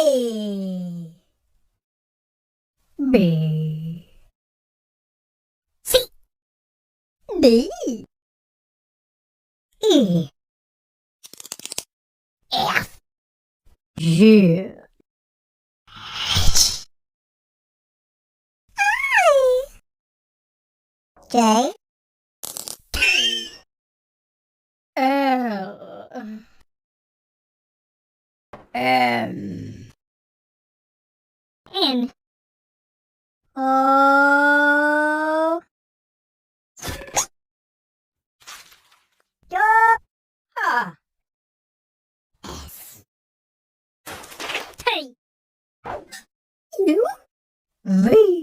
A B C D E F G H I J K L M N O S T U V